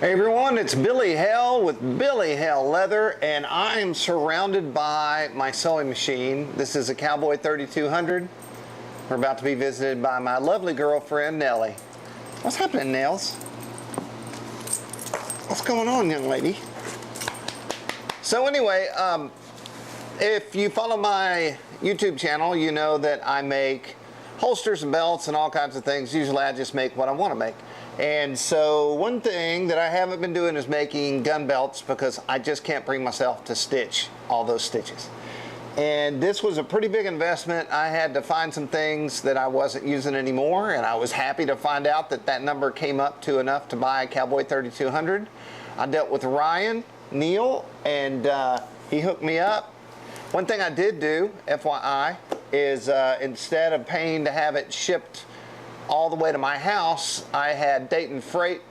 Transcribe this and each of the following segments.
Hey everyone, it's Billy Hell with Billy Hell Leather, and I am surrounded by my sewing machine. This is a Cowboy 3200. We're about to be visited by my lovely girlfriend, Nellie. What's happening, Nels? What's going on, young lady? So anyway, if you follow my YouTube channel, you know that I make holsters and belts and all kinds of things. Usually I just make what I want to make. And so one thing that I haven't been doing is making gun belts because I just can't bring myself to stitch all those stitches. And this was a pretty big investment. I had to find some things that I wasn't using anymore, and I was happy to find out that that number came up to enough to buy a Cowboy 3200. I dealt with Ryan Neal, and he hooked me up. One thing I did do, FYI, is instead of paying to have it shipped all the way to my house, I had Dayton Freight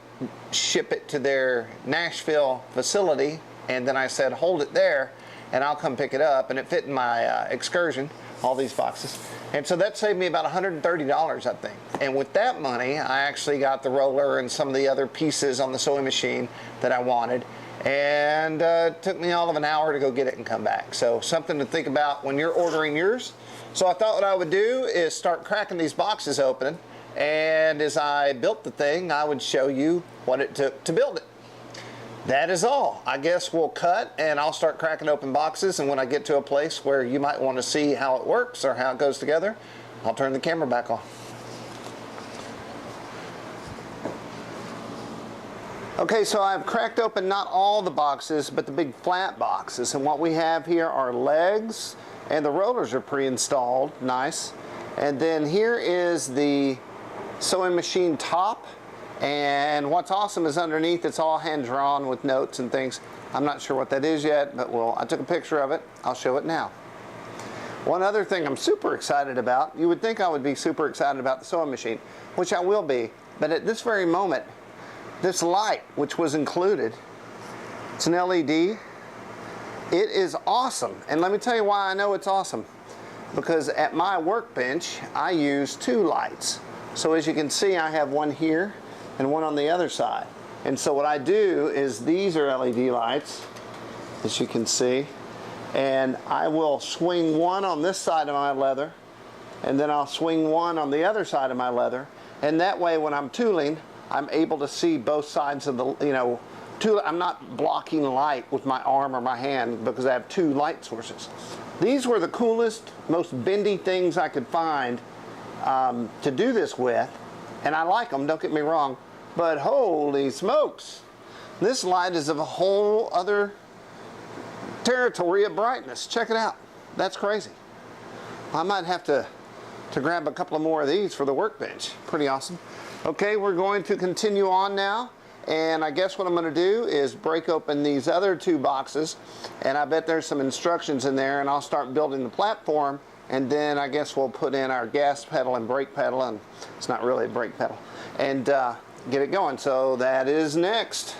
ship it to their Nashville facility, and then I said hold it there and I'll come pick it up, and it fit in my excursion, all these boxes. And so that saved me about $130, I think. And with that money, I actually got the roller and some of the other pieces on the sewing machine that I wanted, and it took me all of an hour to go get it and come back. So something to think about when you're ordering yours. So I thought what I would do is start cracking these boxes open, and as I built the thing, I would show you what it took to build it. That is all. I guess we'll cut and I'll start cracking open boxes, and when I get to a place where you might want to see how it works or how it goes together, I'll turn the camera back on. Okay, so I've cracked open not all the boxes, but the big flat boxes, and what we have here are legs, and the rollers are pre-installed, nice. And then here is the sewing machine top, and what's awesome is underneath it's all hand drawn with notes and things. I'm not sure what that is yet, but I took a picture of it. I'll show it now. One other thing I'm super excited about, you would think I would be super excited about the sewing machine, which I will be, but at this very moment, this light, which was included, it's an LED. It is awesome, and let me tell you why I know it's awesome. Because at my workbench, I use two lights. So as you can see, I have one here and one on the other side. And so what I do is these are LED lights, as you can see, and I will swing one on this side of my leather, and then I'll swing one on the other side of my leather, and that way when I'm tooling, I'm able to see both sides of the, I'm not blocking light with my arm or my hand because I have two light sources. These were the coolest, most bendy things I could find to do this with, and I like them, don't get me wrong, but holy smokes, this light is of a whole other territory of brightness. Check it out. That's crazy. I might have to grab a couple of more of these for the workbench. Pretty awesome. Okay, we're going to continue on now. And I guess what I'm going to do is break open these other two boxes, and I bet there's some instructions in there, and I'll start building the platform, and then I guess we'll put in our gas pedal and brake pedal, and it's not really a brake pedal, and get it going. So that is next.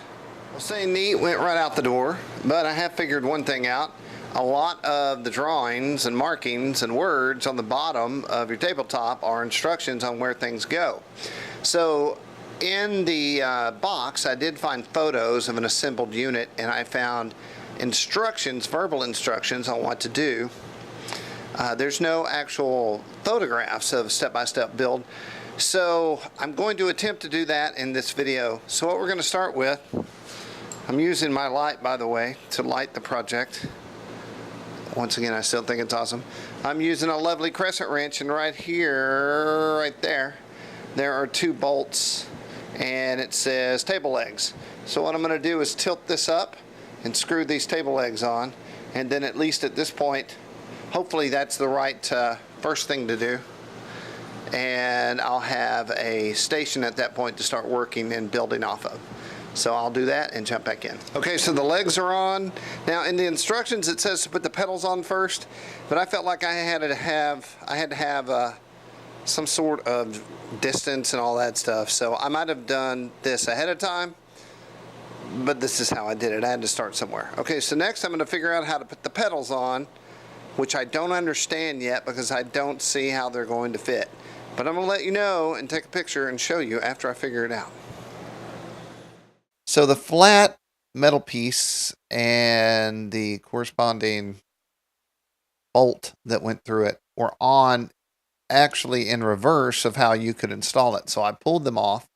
Well, saying neat went right out the door, but I have figured one thing out. A lot of the drawings and markings and words on the bottom of your tabletop are instructions on where things go. So in the box, I did find photos of an assembled unit, and I found instructions, verbal instructions on what to do. There's no actual photographs of step-by-step build, so I'm going to attempt to do that in this video. So what we're going to start with, I'm using my light, by the way, to light the project. Once again, I still think it's awesome. I'm using a lovely crescent wrench, and right here, right there are two bolts, and it says table legs. So what I'm going to do is tilt this up and screw these table legs on, and then at least at this point, hopefully that's the right first thing to do, and I'll have a station at that point to start working and building off of. So I'll do that and jump back in. Okay, so the legs are on. Now in the instructions it says to put the pedals on first, but I felt like I had to have some sort of distance and all that stuff, so I might have done this ahead of time, but this is how I did it. I had to start somewhere. Okay, so next I'm going to figure out how to put the pedals on, which I don't understand yet because I don't see how they're going to fit, but I'm going to let you know and take a picture and show you after I figure it out. So the flat metal piece and the corresponding bolt that went through it were on actually in reverse of how you could install it. So I pulled them off,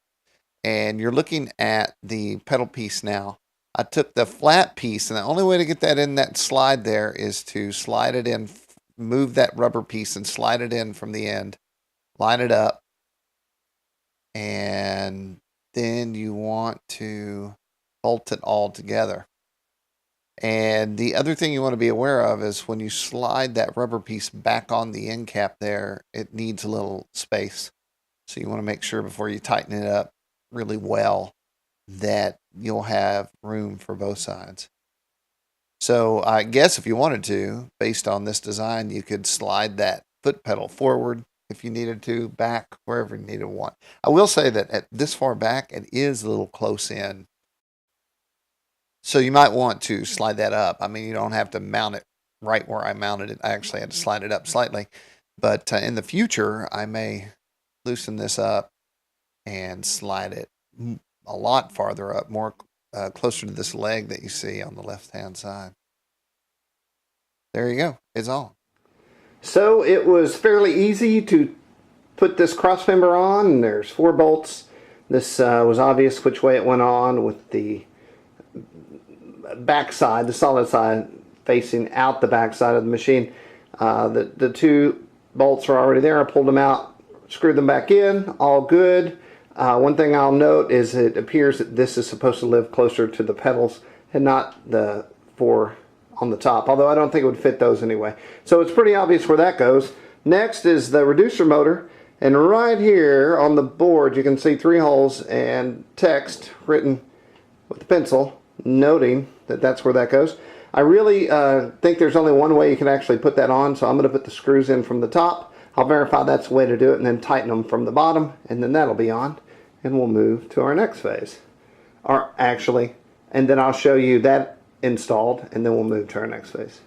and you're looking at the pedal piece now. I took the flat piece, and the only way to get that in that slide there is to slide it in, move that rubber piece and slide it in from the end, line it up, and then you want to bolt it all together. And the other thing you want to be aware of is when you slide that rubber piece back on the end cap there, it needs a little space. So you want to make sure before you tighten it up really well that you'll have room for both sides. So I guess if you wanted to, based on this design, you could slide that foot pedal forward if you needed to, back, wherever you needed one. I will say that at this far back, it is a little close in. So you might want to slide that up. I mean, you don't have to mount it right where I mounted it. I actually had to slide it up slightly. But in the future, I may loosen this up and slide it a lot farther up, more closer to this leg that you see on the left-hand side. There you go. It's on. So it was fairly easy to put this cross member on, and there's 4 bolts. This was obvious which way it went on, with the back side, the solid side, facing out the back side of the machine. The 2 bolts are already there. I pulled them out, screwed them back in, all good. One thing I'll note is it appears that this is supposed to live closer to the pedals and not the 4 on the top, although I don't think it would fit those anyway. So it's pretty obvious where that goes. Next is the reducer motor, and right here on the board you can see 3 holes and text written with a pencil noting that that's where that goes. I really think there's only one way you can actually put that on, so I'm going to put the screws in from the top. I'll verify that's the way to do it, and then tighten them from the bottom, and then that'll be on, and we'll move to our next phase. Or actually, and then I'll show you that installed, and then we'll move to our next phase.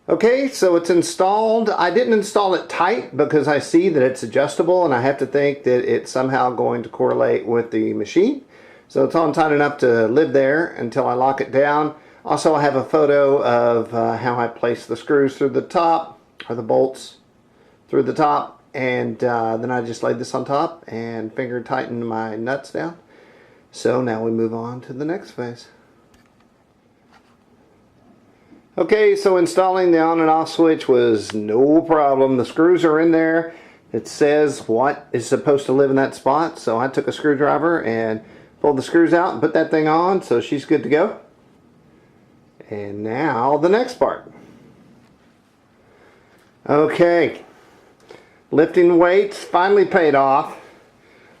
Okay, so it's installed. I didn't install it tight because I see that it's adjustable, and I have to think that it's somehow going to correlate with the machine. So it's on tight enough to live there until I lock it down. Also, I have a photo of how I place the screws through the top, or the bolts through the top, and then I just laid this on top and finger tightened my nuts down. So now we move on to the next phase. Okay, so installing the on and off switch was no problem. The screws are in there. It says what is supposed to live in that spot. So I took a screwdriver and pulled the screws out and put that thing on, so she's good to go. And now the next part. Okay, lifting weights finally paid off.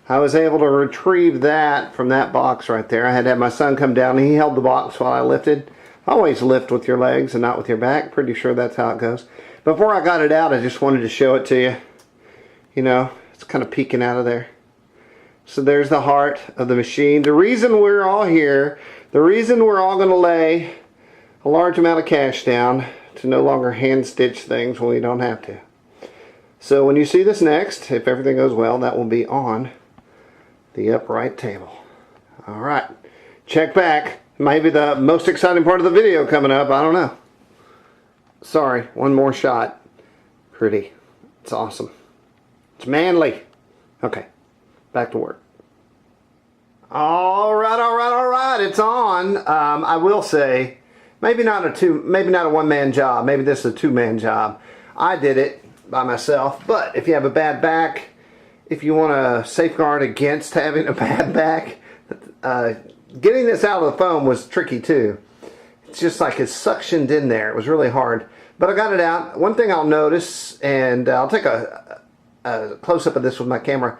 I was able to retrieve that from that box right there. I had to have my son come down, and he held the box while I lifted. Always lift with your legs and not with your back. Pretty sure that's how it goes. Before I got it out, I just wanted to show it to you. You know, it's kind of peeking out of there. So there's the heart of the machine. The reason we're all here, the reason we're all going to lay a large amount of cash down to no longer hand stitch things when we don't have to. So when you see this next, if everything goes well, that will be on the upright table. Alright, check back. Maybe the most exciting part of the video coming up, I don't know. Sorry, one more shot. Pretty. It's awesome. It's manly. Okay, back to work. Alright, it's on. I will say, maybe not a one-man job. Maybe this is a two-man job. I did it by myself, but if you have a bad back, if you want to safeguard against having a bad back, getting this out of the foam was tricky too. It's just like it's suctioned in there. It was really hard, but I got it out. One thing I'll notice, and I'll take a close-up of this with my camera,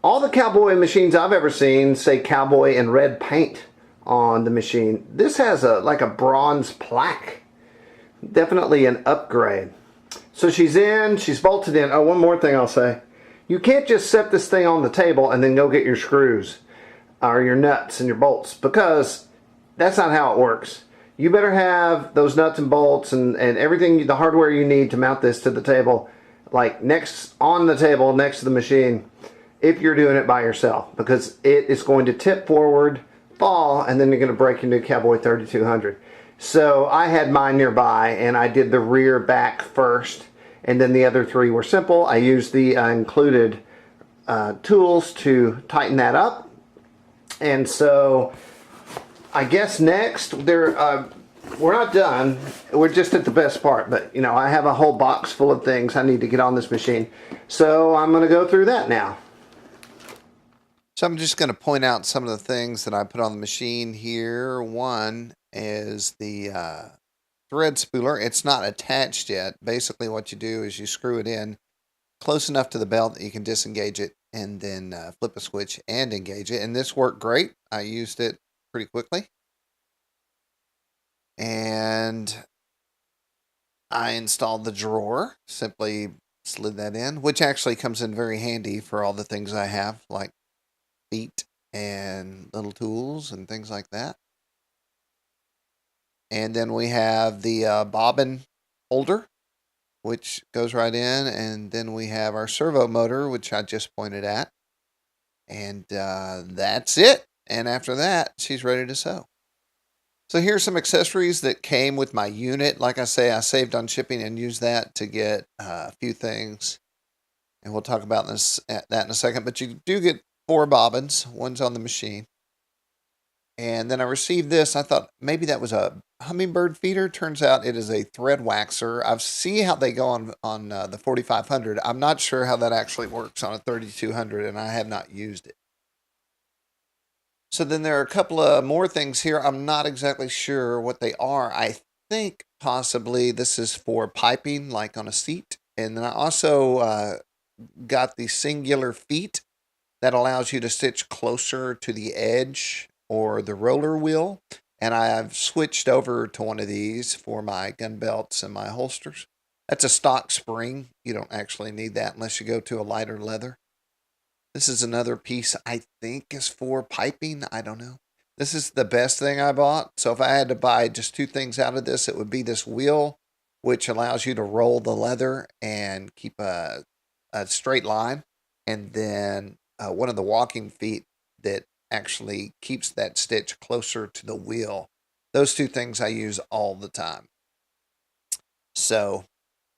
all the cowboy machines I've ever seen say cowboy in red paint on the machine. This has like a bronze plaque. Definitely an upgrade. So she's in, she's bolted in. Oh, one more thing I'll say. You can't just set this thing on the table and then go get your screws or your nuts and your bolts, because that's not how it works. You better have those nuts and bolts and everything, the hardware you need to mount this to the table, like on the table next to the machine, if you're doing it by yourself, because it is going to tip forward fall, and then you're going to break your new Cowboy 3200. So I had mine nearby, and I did the rear back first, and then the other three were simple. I used the included tools to tighten that up. And so I guess next, we're not done. We're just at the best part, but you know, I have a whole box full of things I need to get on this machine. So I'm going to go through that now. So I'm just going to point out some of the things that I put on the machine here. One is the thread spooler. It's not attached yet. Basically what you do is you screw it in close enough to the belt that you can disengage it and then flip a switch and engage it. And this worked great. I used it pretty quickly. And I installed the drawer. Simply slid that in, which actually comes in very handy for all the things I have, like feet and little tools and things like that. And then we have the bobbin holder, which goes right in. And then we have our servo motor, which I just pointed at. And that's it. And after that, she's ready to sew. So here's some accessories that came with my unit. Like I say, I saved on shipping and used that to get a few things. And we'll talk about that in a second. But you do get 4 bobbins. One's on the machine. And then I received this. I thought maybe that was a hummingbird feeder. Turns out it is a thread waxer. I've seen how they go on the 4500. I'm not sure how that actually works on a 3200, and I have not used it. So then there are a couple of more things here. I'm not exactly sure what they are. I think possibly this is for piping, like on a seat. And then I also got the singular feet that allows you to stitch closer to the edge or the roller wheel. And I've switched over to one of these for my gun belts and my holsters. That's a stock spring. You don't actually need that unless you go to a lighter leather. This is another piece I think is for piping. I don't know. This is the best thing I bought. So if I had to buy just 2 things out of this, it would be this wheel, which allows you to roll the leather and keep a straight line. And then one of the walking feet that actually keeps that stitch closer to the wheel. Those 2 things I use all the time. So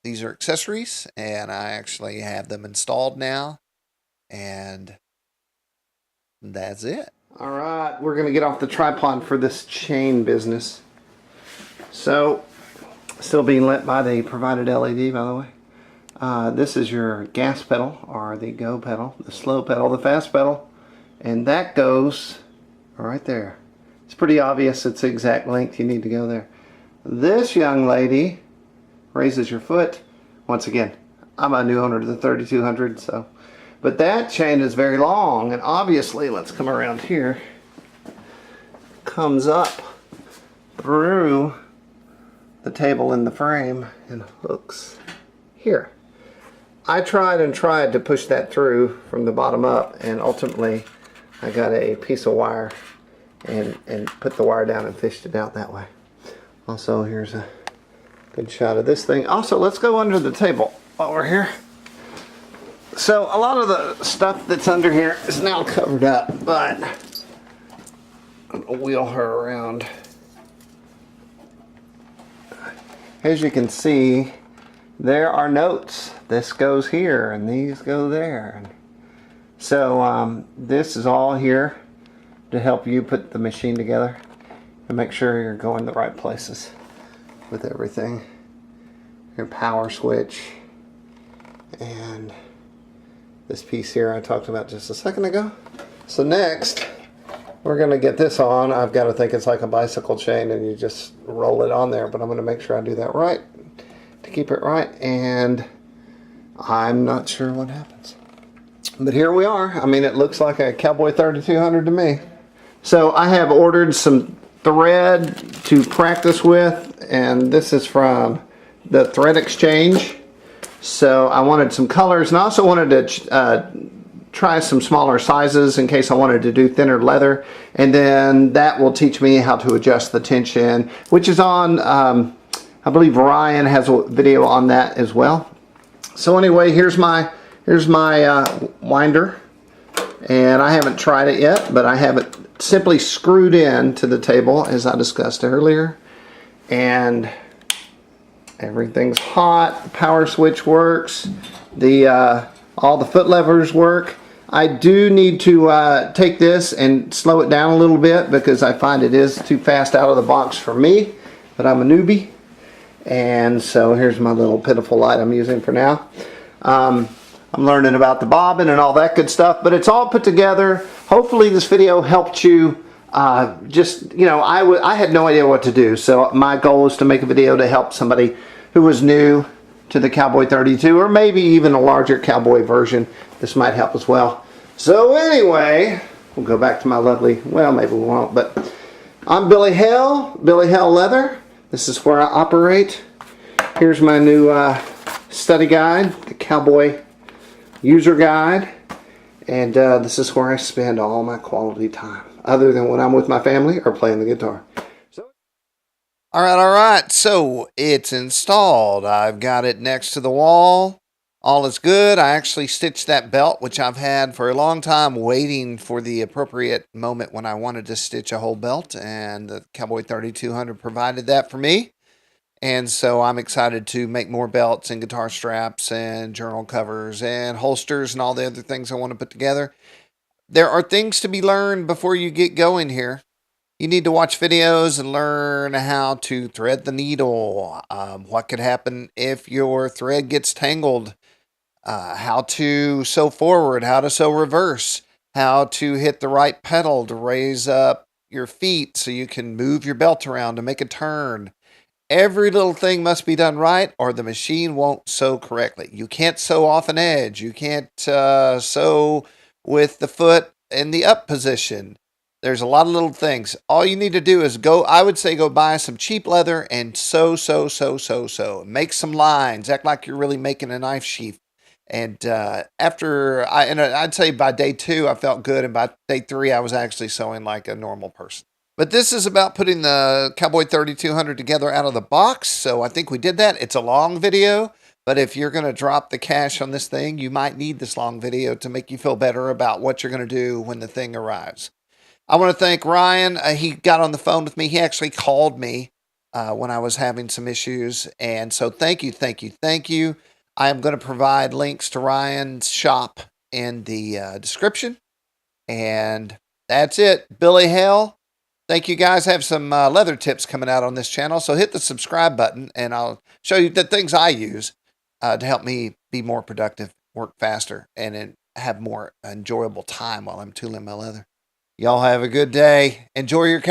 these are accessories, and I actually have them installed now. And that's it. All right, we're going to get off the tripod for this chain business. So, still being lit by the provided LED, by the way. This is your gas pedal, or the go pedal, the slow pedal, the fast pedal. And that goes right there. It's pretty obvious it's the exact length you need to go there. This young lady raises your foot. Once again, I'm a new owner to the 3200, so... But that chain is very long, and obviously, let's come around here, comes up through the table in the frame and hooks here. I tried and tried to push that through from the bottom up, and ultimately I got a piece of wire and put the wire down and fished it out that way. Also, here's a good shot of this thing. Also, let's go under the table while we're here. So a lot of the stuff that's under here is now covered up, but I'll wheel her around. As you can see, there are notes. This goes here and these go there. So this is all here to help you put the machine together and make sure you're going the right places with everything. Your power switch and this piece here I talked about just a second ago. So next, we're going to get this on. I've got to think it's like a bicycle chain and you just roll it on there, but I'm going to make sure I do that right to keep it right, and I'm not sure what happens. But here we are. I mean, it looks like a Cowboy 3200 to me. So I have ordered some thread to practice with, and this is from the Thread Exchange. So I wanted some colors, and I also wanted to try some smaller sizes in case I wanted to do thinner leather. And then that will teach me how to adjust the tension, which is on, I believe Ryan has a video on that as well. So anyway, here's my winder And I haven't tried it yet, but I have it simply screwed in to the table as I discussed earlier. And everything's hot. The power switch works. All the foot levers work. I do need to take this and slow it down a little bit because I find it is too fast out of the box for me, but I'm a newbie. And so here's my little pitiful light I'm using for now. I'm learning about the bobbin and all that good stuff, but it's all put together. Hopefully this video helped you. I had no idea what to do, so my goal is to make a video to help somebody who was new to the Cowboy 32, or maybe even a larger Cowboy version. This might help as well. So anyway, we'll go back to my lovely, well, maybe we won't, but I'm Billy Hale Leather. This is where I operate. Here's my new study guide, the Cowboy user guide, and this is where I spend all my quality time, other than when I'm with my family or playing the guitar. All right, so it's installed. I've got it next to the wall. All is good. I actually stitched that belt, which I've had for a long time, waiting for the appropriate moment when I wanted to stitch a whole belt, and the Cowboy 3200 provided that for me. And so I'm excited to make more belts and guitar straps and journal covers and holsters and all the other things I want to put together. There are things to be learned before you get going here. You need to watch videos and learn how to thread the needle, what could happen if your thread gets tangled, how to sew forward, how to sew reverse, how to hit the right pedal to raise up your feet so you can move your belt around to make a turn. Every little thing must be done right or the machine won't sew correctly. You can't sew off an edge. You can't sew with the foot in the up position. There's a lot of little things. All you need to do is I would say go buy some cheap leather and sew. Make some lines. Act like you're really making a knife sheath. And I'd say by day 2, I felt good. And by day 3, I was actually sewing like a normal person. But this is about putting the Cowboy 3200 together out of the box, so I think we did that. It's a long video, but if you're going to drop the cash on this thing, you might need this long video to make you feel better about what you're going to do when the thing arrives. I want to thank Ryan. He got on the phone with me. He actually called me when I was having some issues, and so thank you. I am going to provide links to Ryan's shop in the description, and that's it. Billy Hale. Thank you guys. I have some leather tips coming out on this channel, so hit the subscribe button and I'll show you the things I use to help me be more productive, work faster, and have more enjoyable time while I'm tooling my leather. Y'all have a good day. Enjoy your cow.